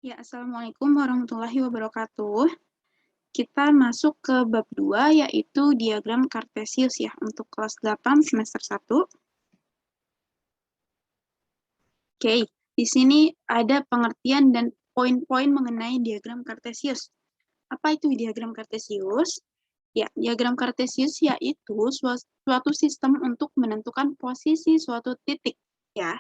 Ya, Assalamualaikum warahmatullahi wabarakatuh. Kita masuk ke bab 2, yaitu diagram Kartesius ya, untuk kelas 8 semester 1. Oke, di sini ada pengertian dan poin-poin mengenai diagram Kartesius. Apa itu diagram Kartesius? Ya, diagram Kartesius yaitu suatu sistem untuk menentukan posisi suatu titik. Ya,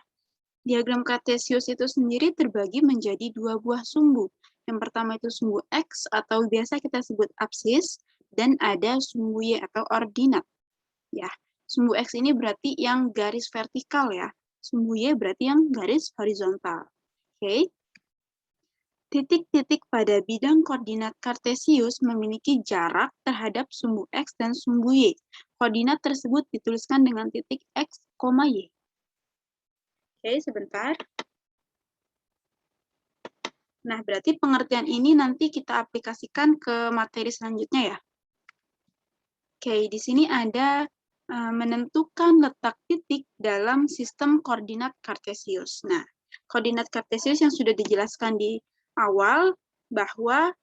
diagram Kartesius itu sendiri terbagi menjadi dua buah sumbu. Yang pertama itu sumbu X atau biasa kita sebut absis, dan ada sumbu Y atau ordinat. Ya, sumbu X ini berarti yang garis vertikal ya. Sumbu Y berarti yang garis horizontal. Oke. Titik-titik pada bidang koordinat Kartesius memiliki jarak terhadap sumbu X dan sumbu Y. Koordinat tersebut dituliskan dengan titik X, Y. Oke, sebentar. Nah, berarti pengertian ini nanti kita aplikasikan ke materi selanjutnya ya. Oke, di sini ada menentukan letak titik dalam sistem koordinat Kartesius. Nah, koordinat Kartesius yang sudah dijelaskan di awal bahwa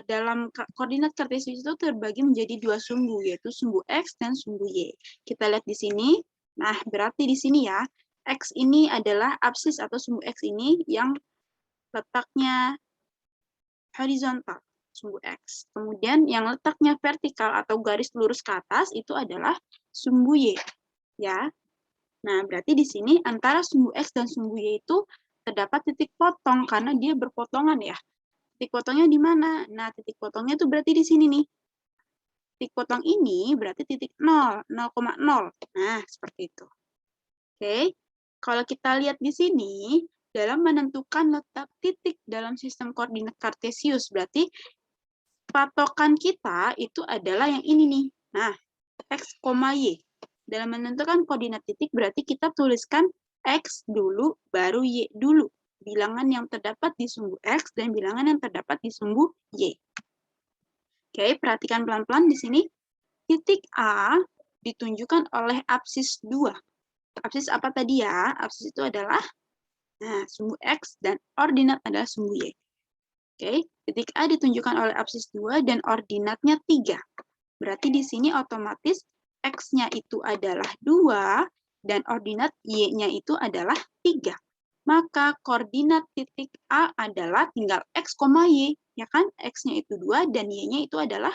dalam koordinat Kartesius itu terbagi menjadi dua sumbu, yaitu sumbu X dan sumbu Y. Kita lihat di sini. Nah, berarti di sini ya, X ini adalah absis atau sumbu X ini yang letaknya horizontal, sumbu X. Kemudian yang letaknya vertikal atau garis lurus ke atas itu adalah sumbu Y. Ya. Nah, berarti di sini antara sumbu X dan sumbu Y itu terdapat titik potong karena dia berpotongan ya. Titik potongnya di mana? Nah, titik potongnya itu berarti di sini nih. Titik potong ini berarti titik 0, 0,0. Nah, seperti itu. Oke. Kalau kita lihat di sini, dalam menentukan letak titik dalam sistem koordinat Kartesius, berarti patokan kita itu adalah yang ini nih. Nah, X, Y. Dalam menentukan koordinat titik, berarti kita tuliskan X dulu, baru Y dulu. Bilangan yang terdapat di sumbu X dan bilangan yang terdapat di sumbu Y. Oke, perhatikan pelan-pelan di sini. Titik A ditunjukkan oleh absis 2. Absis apa tadi ya? Absis itu adalah sumbu X dan ordinat adalah sumbu Y. Oke, titik A ditunjukkan oleh absis 2 dan ordinatnya 3. Berarti di sini otomatis X-nya itu adalah 2 dan ordinat Y-nya itu adalah 3. Maka koordinat titik A adalah tinggal X, Y. Ya kan? X-nya itu 2 dan Y-nya itu adalah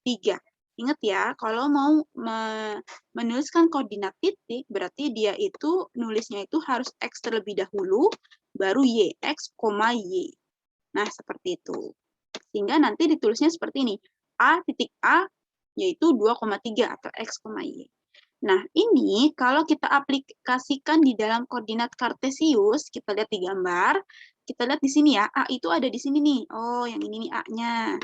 3. Ingat ya, kalau mau menuliskan koordinat titik, berarti dia itu nulisnya itu harus X terlebih dahulu, baru Y, X, Y. Nah, seperti itu. Sehingga nanti ditulisnya seperti ini. A titik A yaitu 2,3 atau X, Y. Nah, ini kalau kita aplikasikan di dalam koordinat Kartesius, kita lihat di gambar, kita lihat di sini ya, A itu ada di sini nih. Oh, yang ini nih A-nya.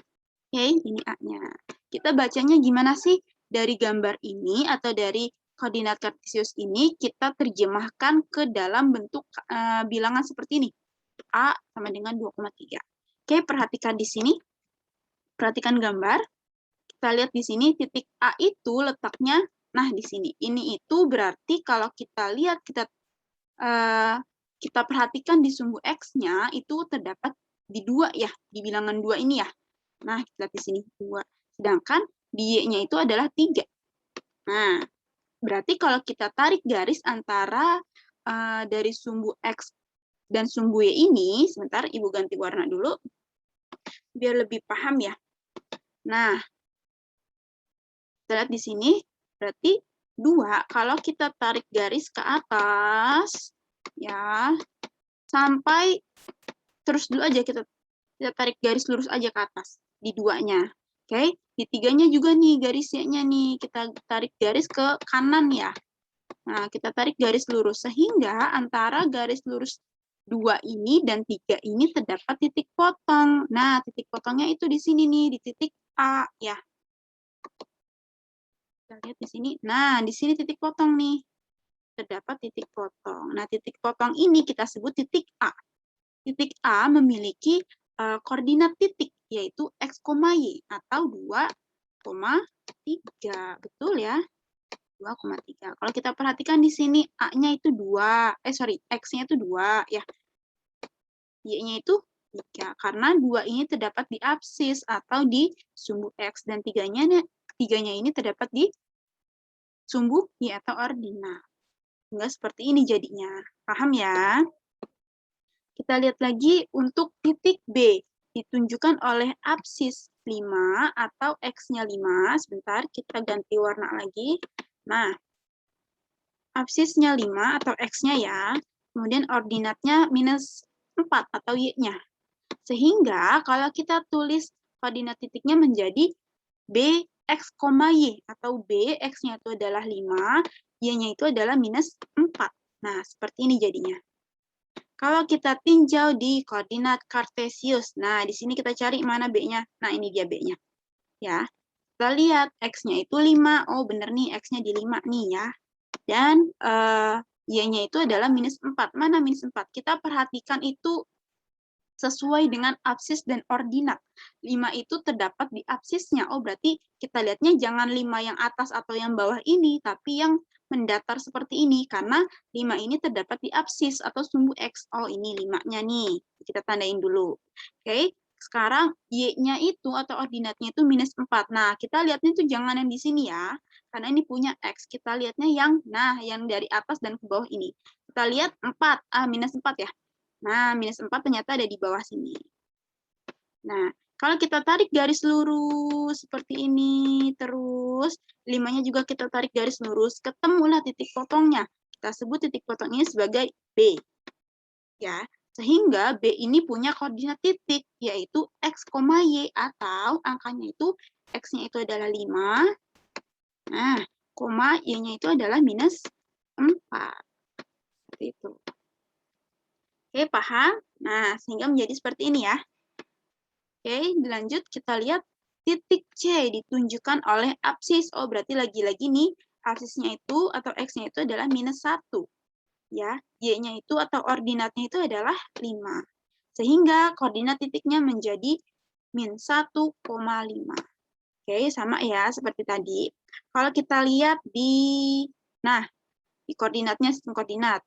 Oke, ini A-nya. Kita bacanya gimana sih? Dari gambar ini atau dari koordinat Kartesius ini, kita terjemahkan ke dalam bentuk bilangan seperti ini. A sama dengan 2,3. Oke, perhatikan di sini. Perhatikan gambar. Kita lihat di sini titik A itu letaknya, nah di sini. Ini itu berarti kalau kita lihat, kita perhatikan di sumbu X-nya itu terdapat di 2 ya, di bilangan 2 ini ya. Nah, kita lihat di sini 2. Sedangkan di Y-nya itu adalah 3. Nah, berarti kalau kita tarik garis antara dari sumbu X dan sumbu Y ini, sebentar Ibu ganti warna dulu, biar lebih paham ya. Nah, kita lihat di sini, berarti 2, kalau kita tarik garis ke atas, ya, sampai, terus dulu aja kita tarik garis lurus aja ke atas, di 2-nya. Oke, di 3-nya juga nih, garisnya nih, kita tarik garis ke kanan ya. Nah, kita tarik garis lurus, sehingga antara garis lurus 2 ini dan 3 ini terdapat titik potong. Nah, titik potongnya itu di sini nih, di titik A ya. Kita lihat di sini. Nah, di sini titik potong nih. Terdapat titik potong. Nah, titik potong ini kita sebut titik A. Titik A memiliki koordinat titik, yaitu X, Y, atau 2,3. Betul ya? 2,3. Kalau kita perhatikan di sini, A-nya itu 2. X-nya itu 2. Ya. Y-nya itu 3. Karena 2 ini terdapat di absis atau di sumbu X, dan tiganya ini terdapat di sumbu Y atau ordinat. Sehingga seperti ini jadinya. Paham ya? Kita lihat lagi untuk titik B. Ditunjukkan oleh absis 5 atau X-nya 5. Sebentar, kita ganti warna lagi. Nah, absisnya 5 atau X-nya ya. Kemudian ordinatnya minus 4 atau Y-nya. Sehingga kalau kita tulis koordinat titiknya menjadi B, X, Y, atau B, X-nya itu adalah 5, Y-nya itu adalah minus 4. Nah, seperti ini jadinya. Kalau kita tinjau di koordinat kartesius, nah di sini kita cari mana B-nya. Nah, ini dia B-nya. Ya, kita lihat X-nya itu 5. Oh, bener nih, X-nya di 5 nih ya. Dan Y-nya itu adalah minus 4. Mana minus 4? Kita perhatikan itu sesuai dengan absis dan ordinat. 5 itu terdapat di absisnya. Oh, berarti kita lihatnya jangan 5 yang atas atau yang bawah ini, tapi yang mendatar seperti ini. Karena 5 ini terdapat di absis atau sumbu X. Oh, ini 5-nya nih. Kita tandain dulu. Oke, sekarang Y-nya itu atau ordinatnya itu minus 4. Nah, kita lihatnya itu jangan yang di sini ya. Karena ini punya X. Kita lihatnya yang dari atas dan ke bawah ini. Kita lihat 4, minus 4 ya. Nah, minus 4 ternyata ada di bawah sini. Nah, kalau kita tarik garis lurus seperti ini, terus 5-nya juga kita tarik garis lurus, ketemulah titik potongnya. Kita sebut titik potong ini sebagai B. Ya, sehingga B ini punya koordinat titik, yaitu X, Y, atau angkanya itu X-nya itu adalah 5, nah, Y-nya itu adalah minus 4. Seperti itu. Oke, paham? Nah, sehingga menjadi seperti ini ya. Oke, dilanjut kita lihat titik C ditunjukkan oleh absis. Oh, berarti lagi-lagi nih, absisnya itu atau X-nya itu adalah minus 1. Ya, Y-nya itu atau ordinatnya itu adalah 5. Sehingga koordinat titiknya menjadi min 1,5. Oke, sama ya seperti tadi. Kalau kita lihat di koordinatnya, sistem koordinat.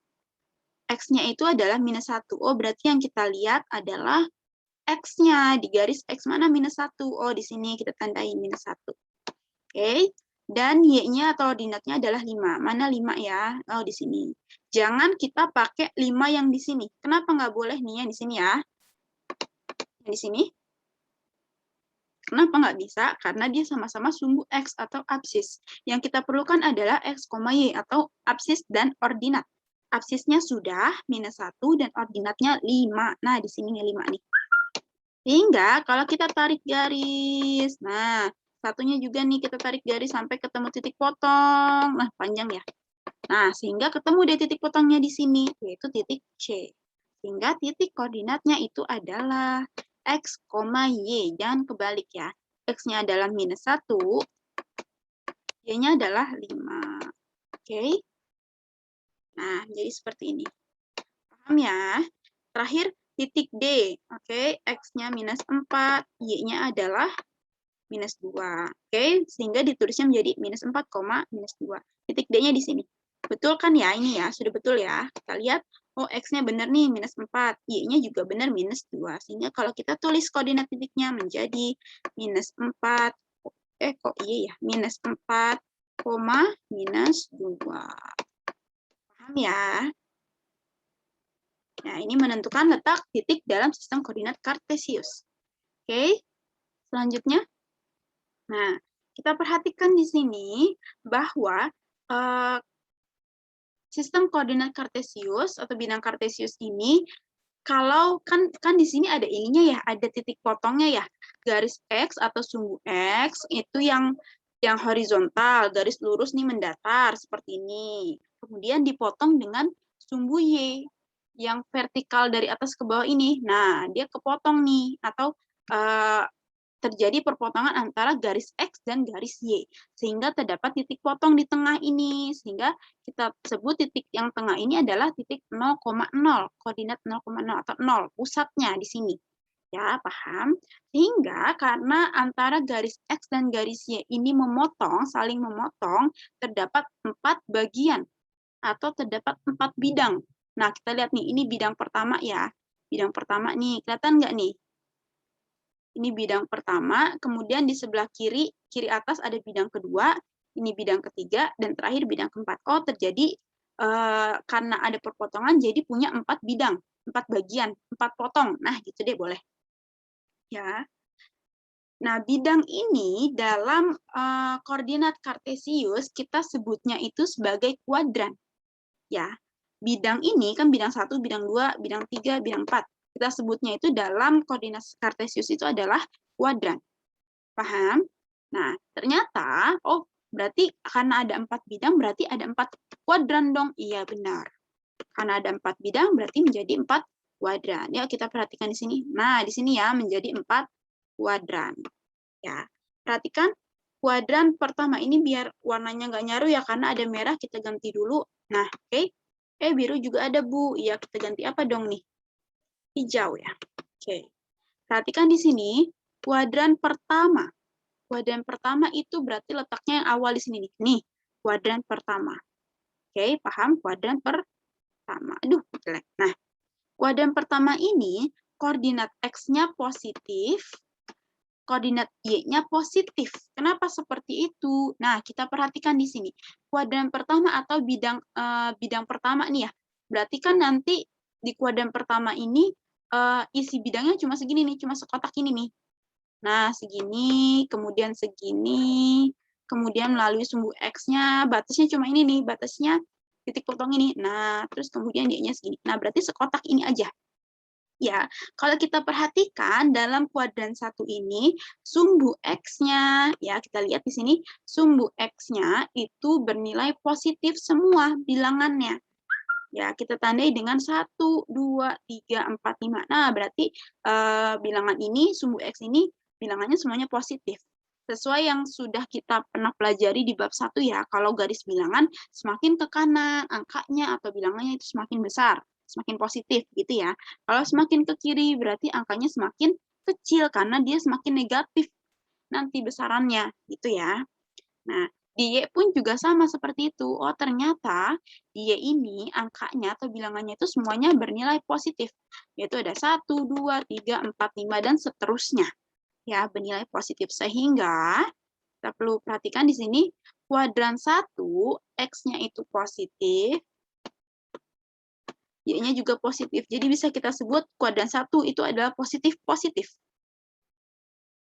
X-nya itu adalah minus 1. Oh, berarti yang kita lihat adalah X-nya. Di garis X mana minus 1? Oh, di sini kita tandai minus 1. Oke. Dan Y-nya atau ordinatnya adalah 5. Mana 5 ya? Oh, di sini. Jangan kita pakai 5 yang di sini. Kenapa nggak boleh nih yang di sini ya? Yang di sini. Kenapa nggak bisa? Karena dia sama-sama sumbu X atau absis. Yang kita perlukan adalah X, Y atau absis dan ordinat. Absisnya sudah minus 1 dan ordinatnya 5. Nah, di sini 5 nih. Sehingga kalau kita tarik garis, nah satunya juga nih kita tarik garis sampai ketemu titik potong. Nah, panjang ya. Nah, sehingga ketemu deh titik potongnya di sini, yaitu titik C. Sehingga titik koordinatnya itu adalah X, Y. Jangan kebalik ya. X-nya adalah minus 1, Y-nya adalah 5. Oke. Nah, jadi seperti ini. Paham ya? Terakhir, titik D. Oke, X-nya minus 4, Y-nya adalah minus 2. Oke, sehingga ditulisnya menjadi minus 4, minus 2. Titik D-nya di sini. Betul kan ya? Ini ya, sudah betul ya. Kita lihat, oh X-nya benar nih, minus 4. Y-nya juga benar, minus 2. Sehingga kalau kita tulis koordinat titiknya menjadi minus 4, kok Y ya? Minus 4, minus 2. Paham ya? Nah, ini menentukan letak titik dalam sistem koordinat kartesius. Oke, selanjutnya. Nah, kita perhatikan di sini bahwa sistem koordinat kartesius atau bidang kartesius ini, kalau kan di sini ada ininya ya, ada titik potongnya ya. Garis X atau sumbu X itu yang horizontal, garis lurus nih mendatar seperti ini. Kemudian dipotong dengan sumbu Y yang vertikal dari atas ke bawah ini. Nah, dia kepotong nih atau terjadi perpotongan antara garis X dan garis Y. Sehingga terdapat titik potong di tengah ini. Sehingga kita sebut titik yang tengah ini adalah titik 0,0. Koordinat 0,0 atau 0. Pusatnya di sini. Ya, paham? Sehingga karena antara garis X dan garis Y ini saling memotong, terdapat 4 bagian atau terdapat 4 bidang. Nah, kita lihat nih, ini bidang pertama ya. bidang pertama nih. Kelihatan nggak nih? Ini bidang pertama, kemudian di sebelah kiri atas ada bidang kedua, ini bidang ketiga, dan terakhir bidang keempat. Oh, terjadi karena ada perpotongan, jadi punya 4 bidang, 4 bagian, 4 potong. Nah, gitu deh boleh. Ya. Nah, bidang ini dalam koordinat kartesius kita sebutnya itu sebagai kuadran. Ya, bidang ini kan bidang 1, bidang 2, bidang 3, bidang 4. Kita sebutnya itu dalam koordinat kartesius itu adalah kuadran. Paham? Nah, ternyata, oh berarti karena ada 4 bidang, berarti ada 4 kuadran dong. Iya, benar. Karena ada 4 bidang, berarti menjadi 4 kuadran. Ya, kita perhatikan di sini. Nah, di sini ya, menjadi 4 kuadran. Ya, perhatikan kuadran pertama ini biar warnanya nggak nyaru ya, karena ada merah, kita ganti dulu. Nah, oke. Biru juga ada, Bu. Iya, kita ganti apa dong nih? Hijau ya. Oke. Perhatikan di sini, kuadran pertama. Kuadran pertama itu berarti letaknya yang awal di sini nih. Nih, kuadran pertama. Oke, paham? Kuadran pertama. Aduh, jelek. Nah, kuadran pertama ini koordinat X-nya positif, koordinat Y-nya positif. Kenapa seperti itu? Nah, kita perhatikan di sini. Kuadran pertama atau bidang pertama nih ya. Berarti kan nanti di kuadran pertama ini isi bidangnya cuma segini nih, cuma sekotak ini nih. Nah, segini, kemudian segini, kemudian melalui sumbu X-nya, batasnya cuma ini nih, batasnya titik potong ini. Nah, terus kemudian Y-nya segini. Nah, berarti sekotak ini aja. Ya, kalau kita perhatikan dalam kuadran 1 ini, sumbu X-nya, ya kita lihat di sini, sumbu X-nya itu bernilai positif semua bilangannya. Ya, kita tandai dengan 1, 2, 3, 4, 5. Nah, berarti bilangan ini, sumbu X ini, bilangannya semuanya positif. Sesuai yang sudah kita pernah pelajari di bab 1 ya, kalau garis bilangan semakin ke kanan, angkanya atau bilangannya itu semakin besar, semakin positif gitu ya. Kalau semakin ke kiri, berarti angkanya semakin kecil karena dia semakin negatif nanti besarannya gitu ya. Nah, di Y pun juga sama seperti itu. Oh, ternyata di Y ini angkanya atau bilangannya itu semuanya bernilai positif. Yaitu ada 1, 2, 3, 4, 5, dan seterusnya. Ya, bernilai positif. Sehingga kita perlu perhatikan di sini, kuadran 1, X-nya itu positif, Y-nya juga positif. Jadi bisa kita sebut kuadran 1 itu adalah positif-positif.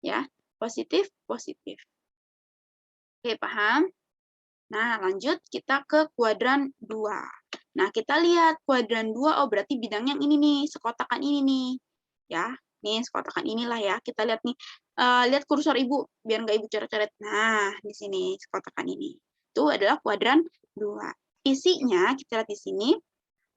Ya, positif-positif. Oke, paham? Nah, lanjut kita ke kuadran 2. Nah, kita lihat kuadran 2, oh berarti bidangnya yang ini nih, sekotakan ini nih. Ya, nih sekotakan inilah ya. Kita lihat nih, lihat kursor Ibu, biar nggak Ibu coret-coret. Nah, di sini sekotakan ini. Itu adalah kuadran 2. Isinya, kita lihat di sini,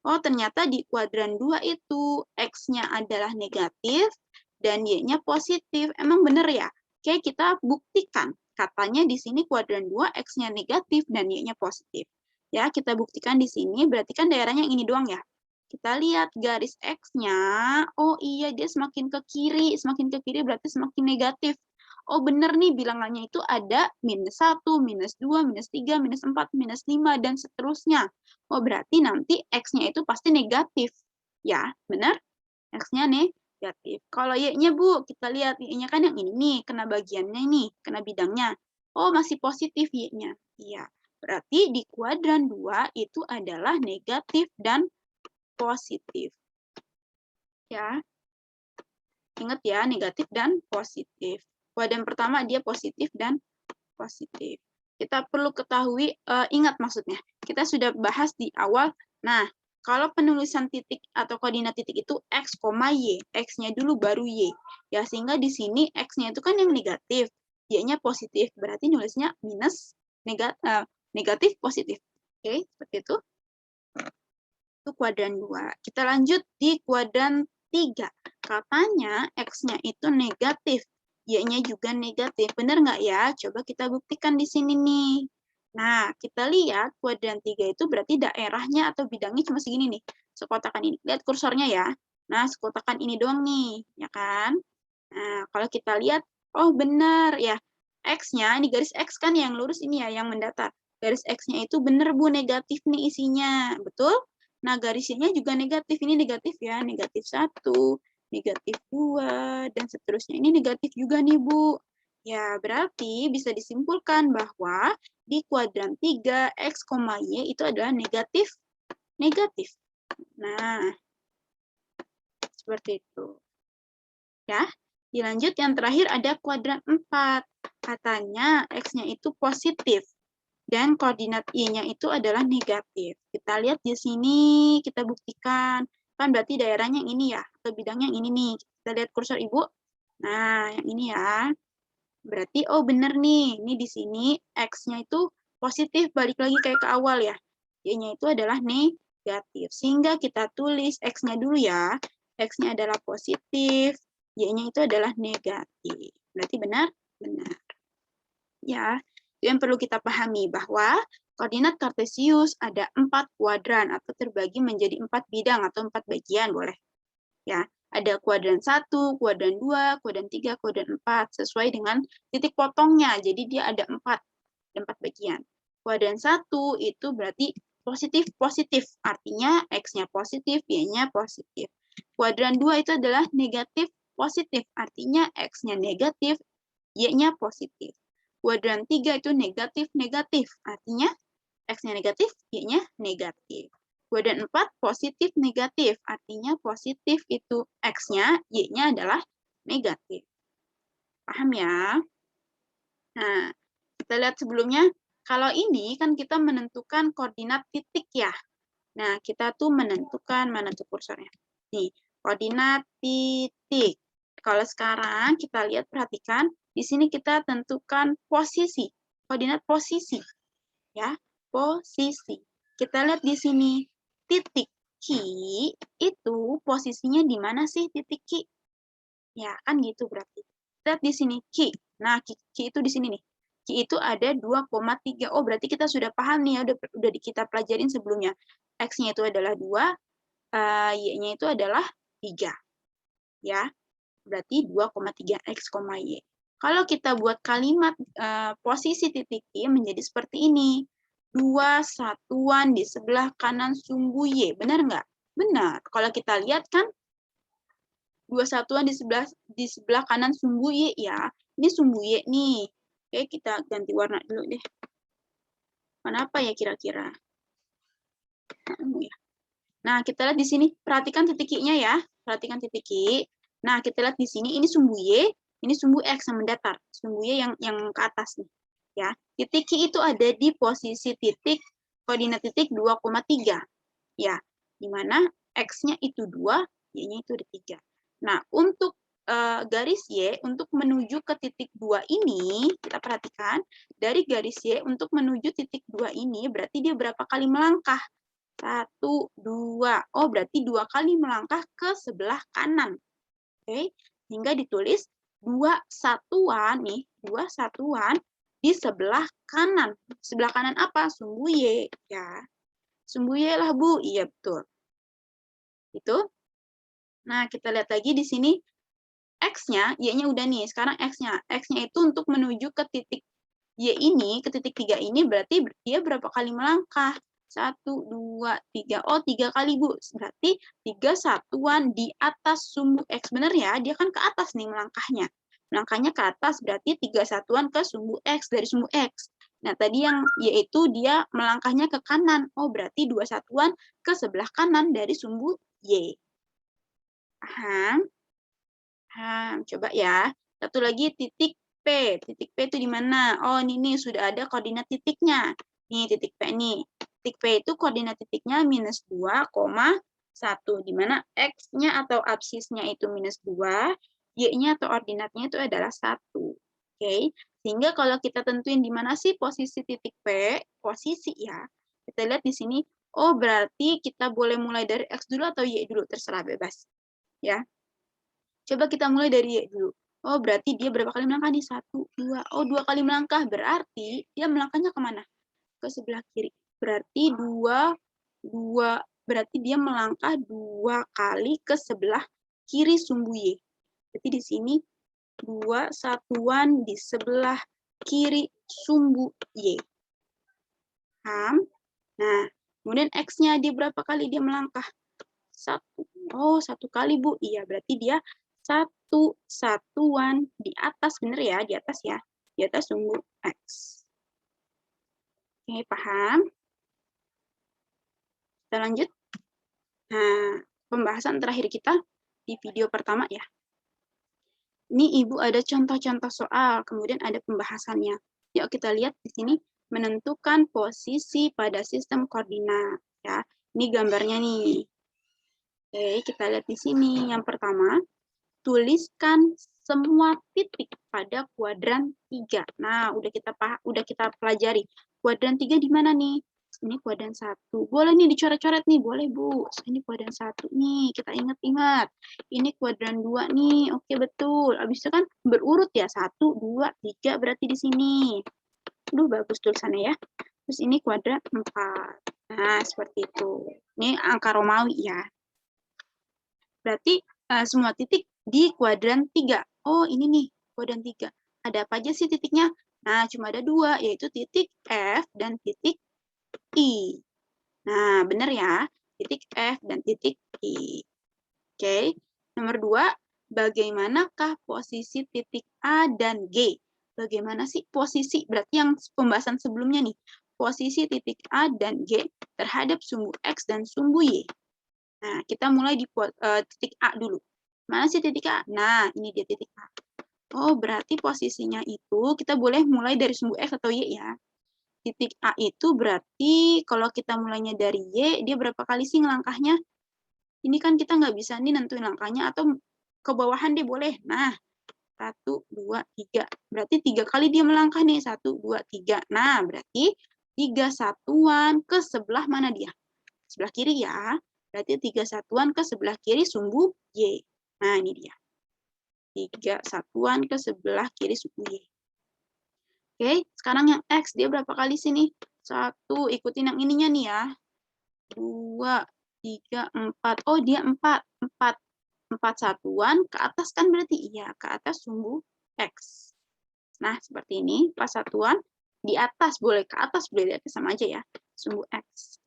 oh ternyata di kuadran 2 itu X-nya adalah negatif dan Y-nya positif. Emang bener ya? Oke, kita buktikan. Katanya di sini kuadran 2 X-nya negatif dan Y-nya positif. Ya, kita buktikan di sini, berarti kan daerahnya yang ini doang ya. Kita lihat garis X-nya, oh iya dia semakin ke kiri berarti semakin negatif. Oh benar nih bilangannya itu ada -1, -2, -3, -4, -5, dan seterusnya. Oh berarti nanti X-nya itu pasti negatif. Ya, benar? X-nya negatif. Kalau Y-nya Bu, kita lihat Y-nya kan yang ini nih, kena bagiannya ini, kena bidangnya. Oh masih positif Y-nya. Iya, berarti di kuadran 2 itu adalah negatif dan positif. Ya, ingat ya, negatif dan positif. Kuadran pertama dia positif dan positif. Kita perlu ketahui, ingat maksudnya, kita sudah bahas di awal. Nah, kalau penulisan titik atau koordinat titik itu X, Y, X-nya dulu baru Y. Ya, sehingga di sini X-nya itu kan yang negatif, Y-nya positif, berarti nulisnya minus negatif positif. Oke, seperti itu. Itu kuadran 2. Kita lanjut di kuadran 3. Katanya X-nya itu negatif, Y-nya juga negatif. Benar nggak ya? Coba kita buktikan di sini nih. Nah, kita lihat kuadran 3 itu berarti daerahnya atau bidangnya cuma segini nih. Sekotakan ini. Lihat kursornya ya. Nah, sekotakan ini doang nih, ya kan? Nah, kalau kita lihat, oh benar ya. X-nya, ini garis X kan yang lurus ini ya, yang mendatar. Garis X-nya itu benar Bu, negatif nih isinya. Betul? Nah, garisnya juga negatif. Ini negatif ya, negatif 1, negatif 2, dan seterusnya. Ini negatif juga nih, Bu. Ya, berarti bisa disimpulkan bahwa di kuadran 3, X, Y itu adalah negatif. Nah, seperti itu. Ya, dilanjut yang terakhir ada kuadran 4. Katanya X-nya itu positif. Dan koordinat Y-nya itu adalah negatif. Kita lihat di sini, kita buktikan. Kan berarti daerahnya yang ini ya, atau bidangnya yang ini nih. Kita lihat kursor Ibu. Nah, yang ini ya. Berarti, oh benar nih, ini di sini X-nya itu positif, balik lagi kayak ke awal ya. Y-nya itu adalah negatif. Sehingga kita tulis X-nya dulu ya. X-nya adalah positif, Y-nya itu adalah negatif. Berarti benar? Benar. Ya, yang perlu kita pahami bahwa koordinat kartesius ada 4 kuadran atau terbagi menjadi 4 bidang atau 4 bagian boleh. Ya, ada kuadran 1, kuadran 2, kuadran 3, kuadran 4 sesuai dengan titik potongnya. Jadi dia ada 4 bagian. Kuadran 1 itu berarti positif, artinya X-nya positif, Y-nya positif. Kuadran 2 itu adalah negatif positif, artinya X-nya negatif, Y-nya positif. Kuadran 3 itu negatif, artinya X-nya negatif, Y-nya negatif. Kuadran 4 positif negatif, artinya positif itu X-nya, Y-nya adalah negatif. Paham ya? Nah, kita lihat sebelumnya, kalau ini kan kita menentukan koordinat titik ya. Nah, kita tuh menentukan, mana tuh kursornya? Nih, koordinat titik. Kalau sekarang kita lihat, perhatikan, di sini kita tentukan posisi, koordinat posisi, ya, posisi. Kita lihat di sini, titik Q itu posisinya di mana sih titik Q? Ya, kan gitu berarti. Lihat di sini Q. Nah, Q itu di sini nih. Q itu ada 2,3. Oh, berarti kita sudah paham nih ya, udah kita pelajarin sebelumnya. X-nya itu adalah 2, Y-nya itu adalah 3. Ya, berarti 2,3 X, Y. Kalau kita buat kalimat posisi titik I menjadi seperti ini. 2 satuan di sebelah kanan sumbu Y. Benar nggak? Benar. Kalau kita lihat kan, 2 satuan di sebelah kanan sumbu Y ya. Ini sumbu Y nih. Oke, kita ganti warna dulu deh. Warna apa ya kira-kira? Nah, kita lihat di sini. Perhatikan titik I-nya ya. Perhatikan titik I. Nah, kita lihat di sini, ini sumbu Y, ini sumbu X yang mendatar. Sumbu Y yang ke atas nih. Ya, titik I itu ada di posisi titik, koordinat titik 2,3. Ya, di mana X-nya itu 2, Y-nya itu ada 3. Nah, untuk garis Y, untuk menuju ke titik 2 ini, kita perhatikan, dari garis Y untuk menuju titik 2 ini, berarti dia berapa kali melangkah? 1, 2. Oh, berarti 2 kali melangkah ke sebelah kanan. Oke, sehingga ditulis 2 satuan nih, 2 satuan di sebelah kanan. Sebelah kanan apa? Sumbu Y, ya. Sumbu Y lah, Bu. Iya, betul. Itu. Nah, kita lihat lagi di sini X-nya, Y-nya udah nih. Sekarang X-nya. X-nya itu untuk menuju ke titik Y ini, ke titik 3 ini, berarti dia berapa kali melangkah? 1, 2, 3. Oh, 3 kali, Bu. Berarti 3 satuan di atas sumbu X. Benar ya? Dia kan ke atas nih melangkahnya. Melangkahnya ke atas, berarti 3 satuan ke sumbu X, dari sumbu X. Nah, tadi yang yaitu dia melangkahnya ke kanan. Oh, berarti 2 satuan ke sebelah kanan dari sumbu Y. Paham? Paham. Coba ya. Satu lagi titik P. Titik P itu di mana? Oh, ini sudah ada koordinat titiknya. Nih, titik P nih. Titik P itu koordinat titiknya minus 2,1. Di mana X-nya atau absisnya itu minus 2, Y-nya atau ordinatnya itu adalah 1. Oke. Sehingga kalau kita tentuin di mana sih posisi titik P, posisi ya, kita lihat di sini, oh berarti kita boleh mulai dari X dulu atau Y dulu, terserah bebas. Ya. Coba kita mulai dari Y dulu. Oh, berarti dia berapa kali melangkah nih? 1, 2. Oh, 2 kali melangkah. Berarti dia melangkahnya kemana? Ke sebelah kiri. Berarti 2, berarti dia melangkah 2 kali ke sebelah kiri sumbu Y. Berarti di sini 2 satuan di sebelah kiri sumbu Y. Paham? Nah, Kemudian X-nya dia berapa kali dia melangkah? 1. Oh, 1 kali, Bu. Iya, berarti dia 1 satuan di atas, bener ya? Di atas ya. Di atas sumbu X. Oke, paham? Kita lanjut. Nah, pembahasan terakhir kita di video pertama ya. Ini Ibu ada contoh-contoh soal, kemudian ada pembahasannya. Yuk kita lihat di sini, menentukan posisi pada sistem koordinat. Ya, ini gambarnya nih. Oke, kita lihat di sini. Yang pertama, tuliskan semua titik pada kuadran 3. Nah, udah kita pelajari. Kuadran 3 di mana nih? Ini kuadran 1. Boleh nih dicoret-coret nih, boleh Bu. Ini kuadran 1 nih, kita ingat-ingat. Ini kuadran 2 nih, oke betul. Habis itu kan berurut ya, 1, 2, 3 berarti di sini. Aduh, bagus tulisannya ya. Terus ini kuadran 4. Nah, seperti itu. Ini angka Romawi ya. Berarti semua titik di kuadran 3. Oh, ini nih, kuadran 3. Ada apa aja sih titiknya? Nah, cuma ada 2, yaitu titik F dan titik I. Nah, benar ya. Titik F dan titik I. Oke. Nomor 2, bagaimanakah posisi titik A dan G? Bagaimana sih posisi? Berarti yang pembahasan sebelumnya nih. Posisi titik A dan G terhadap sumbu X dan sumbu Y. Nah, kita mulai di titik A dulu. Mana sih titik A? Nah, ini dia titik A. Oh, berarti posisinya itu kita boleh mulai dari sumbu X atau Y ya. Titik A itu berarti kalau kita mulainya dari Y, dia berapa kali sih ngelangkahnya? Ini kan kita nggak bisa nih nentuin langkahnya, atau ke bawahan dia boleh. Nah, 1, 2, 3. Berarti 3 kali dia melangkah nih. 1, 2, 3. Nah, berarti 3 satuan ke sebelah mana dia? Sebelah kiri ya. Berarti 3 satuan ke sebelah kiri sumbu Y. Nah, ini dia. 3 satuan ke sebelah kiri sumbu Y. Oke, sekarang yang X, dia berapa kali sini? 1, ikutin yang ininya nih ya. 2, 3, 4. Oh, dia 4. 4 satuan ke atas kan berarti? Iya, ke atas sumbu X. Nah, seperti ini. 4 satuan di atas, boleh ke atas, boleh di atas, sama aja ya. Sumbu X.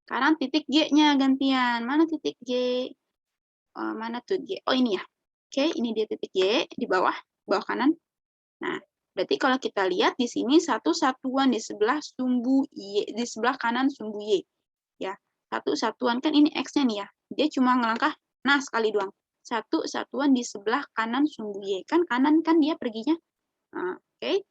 Sekarang titik G-nya gantian. Mana titik G? Mana tuh G? Oh, ini ya. Oke, ini dia titik G di bawah kanan. Nah, berarti kalau kita lihat di sini 1 satuan di sebelah sumbu Y, di sebelah kanan sumbu Y. Ya, 1 satuan kan ini X-nya nih ya. Dia cuma ngelangkah, nah sekali doang. 1 satuan di sebelah kanan sumbu Y. Kan kanan kan dia perginya. Nah, oke.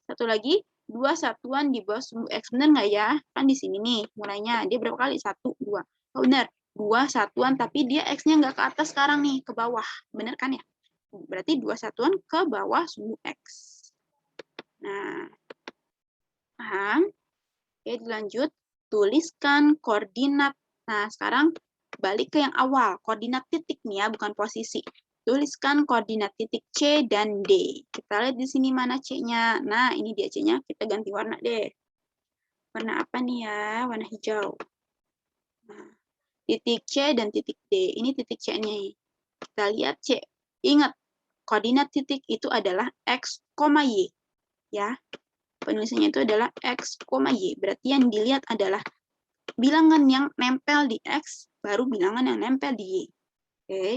Satu lagi, 2 satuan di bawah sumbu X. Benar nggak ya? Kan di sini nih mulainya. Dia berapa kali? 1, 2. Oh, benar. 2 satuan, tapi dia X-nya nggak ke atas sekarang nih, ke bawah. Benar kan ya? Berarti 2 satuan ke bawah sumbu X. Nah, paham? Oke, dilanjut. Tuliskan koordinat. Nah, sekarang balik ke yang awal. Koordinat titik nih ya, bukan posisi. Tuliskan koordinat titik C dan D. Kita lihat di sini mana C-nya. Nah, ini dia C-nya. Kita ganti warna deh. Warna apa nih ya? Warna hijau. Nah, titik C dan titik D. Ini titik C-nya. Kita lihat C. Ingat, koordinat titik itu adalah X, Y. Ya, penulisannya itu adalah X, Y. Berarti yang dilihat adalah bilangan yang nempel di X, baru bilangan yang nempel di Y. Oke,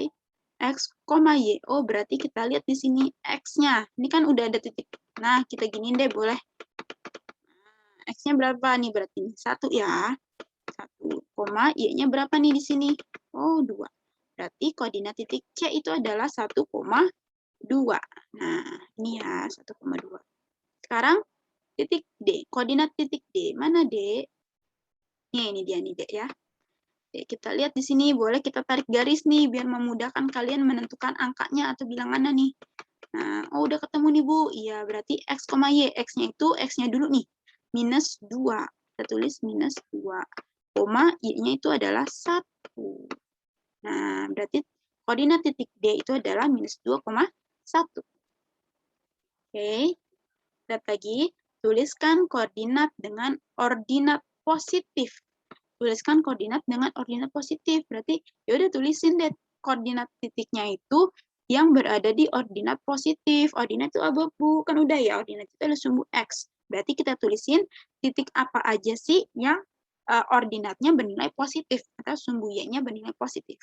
X, Y. Oh, berarti kita lihat di sini X-nya. Ini kan udah ada titik. Nah, kita giniin deh, boleh. X-nya berapa nih berarti? 1 ya. 1, Y-nya berapa nih di sini? Oh, 2. Berarti koordinat titik C itu adalah 1,2. Nah, ini ya, 1,2. Sekarang titik D. Koordinat titik D. Mana D? Ini dia nih, D ya. Oke, kita lihat di sini, boleh kita tarik garis nih, biar memudahkan kalian menentukan angkanya atau bilangannya nih. Nah, oh udah ketemu nih Bu. Iya, berarti X, Y. X-nya itu, X-nya dulu nih. Minus 2. Kita tulis minus 2. Y-nya itu adalah 1. Nah, berarti koordinat titik D itu adalah minus 2,1. Oke, lihat lagi. Tuliskan koordinat dengan ordinat positif. Tuliskan koordinat dengan ordinat positif. Berarti ya udah tulisin deh koordinat titiknya itu yang berada di ordinat positif. Ordinat itu apa, Bu? Kan udah ya, ordinat itu adalah sumbu X. Berarti kita tulisin titik apa aja sih yang ordinatnya bernilai positif atau sumbu Y-nya bernilai positif.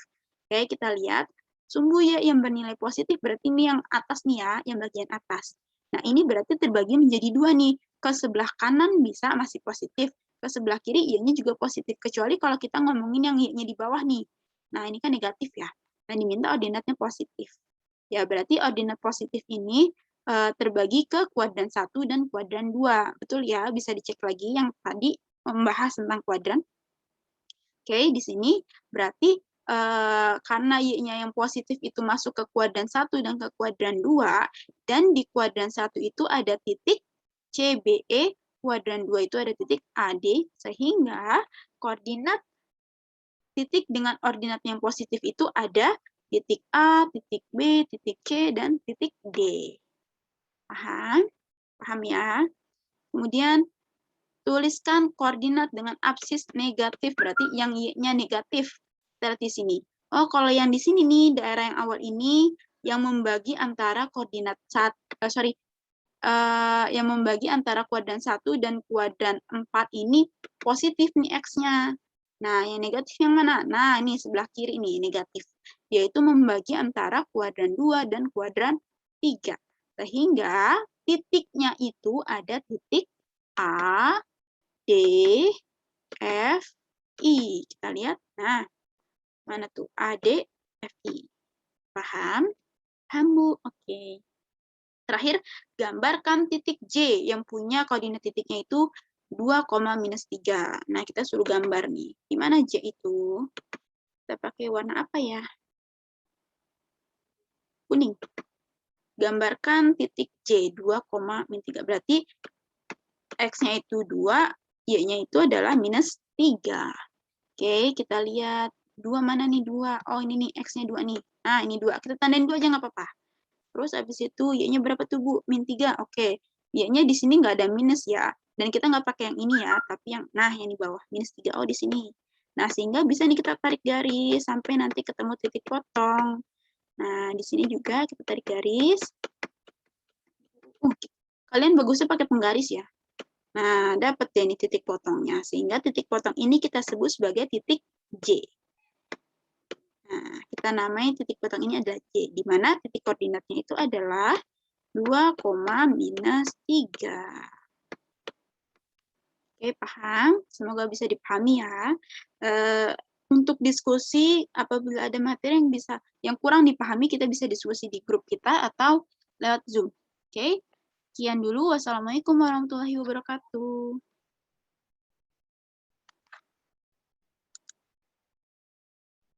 Oke, kita lihat sumbu Y yang bernilai positif berarti ini yang atas nih ya, yang bagian atas. Nah, ini berarti terbagi menjadi dua nih. Ke sebelah kanan bisa masih positif, ke sebelah kiri Y-nya juga positif, kecuali kalau kita ngomongin yang Y-nya di bawah nih. Nah, ini kan negatif ya, dan diminta ordinatnya positif. Ya, berarti ordinat positif ini terbagi ke kuadran 1 dan kuadran 2. Betul ya, bisa dicek lagi yang tadi membahas tentang kuadran. Oke, di sini berarti karena Y-nya yang positif itu masuk ke kuadran 1 dan ke kuadran 2, dan di kuadran 1 itu ada titik CBE, kuadran 2 itu ada titik AD, sehingga koordinat titik dengan ordinat yang positif itu ada titik A, titik B, titik C, dan titik D. Paham? Paham ya? Kemudian tuliskan koordinat dengan absis negatif, berarti yang Y-nya negatif. Kita lihat di sini. Oh, kalau yang di sini nih, daerah yang awal ini, yang membagi antara koordinat yang membagi antara kuadran 1 dan kuadran 4 ini positif nih X-nya. Nah, yang negatif yang mana? Nah, ini sebelah kiri nih, negatif. Yaitu membagi antara kuadran 2 dan kuadran 3. Sehingga titiknya itu ada titik A, D, F, I. Kita lihat. Nah, mana tuh? A, D, F, I. Paham? Paham, Bu? Oke. Terakhir, gambarkan titik J yang punya koordinat titiknya itu 2, -3. Nah, kita suruh gambar nih. Di mana J itu? Kita pakai warna apa ya? Kuning. Gambarkan titik J 2, -3. Berarti X-nya itu 2, Y-nya itu adalah -3. Oke, kita lihat. 2 mana nih 2? Oh, ini nih, X-nya 2 nih. Nah, ini 2. Kita tandain 2 aja nggak apa-apa. Terus habis itu Y-nya berapa tuh, Bu? -3. Oke. Y-nya di sini nggak ada minus ya. Dan kita nggak pakai yang ini ya, tapi yang di bawah. -3. Oh, di sini. Nah, sehingga bisa nih kita tarik garis sampai nanti ketemu titik potong. Nah, di sini juga kita tarik garis. Kalian bagusnya pakai penggaris ya. Nah, dapat deh nih titik potongnya. Sehingga titik potong ini kita sebut sebagai titik J. Nah, kita namai titik potong ini adalah J, di mana titik koordinatnya itu adalah 2, -3. Oke, paham? Semoga bisa dipahami ya. Untuk diskusi, apabila ada materi yang kurang dipahami, kita bisa diskusi di grup kita atau lewat Zoom. Oke, sekian dulu. Wassalamualaikum warahmatullahi wabarakatuh.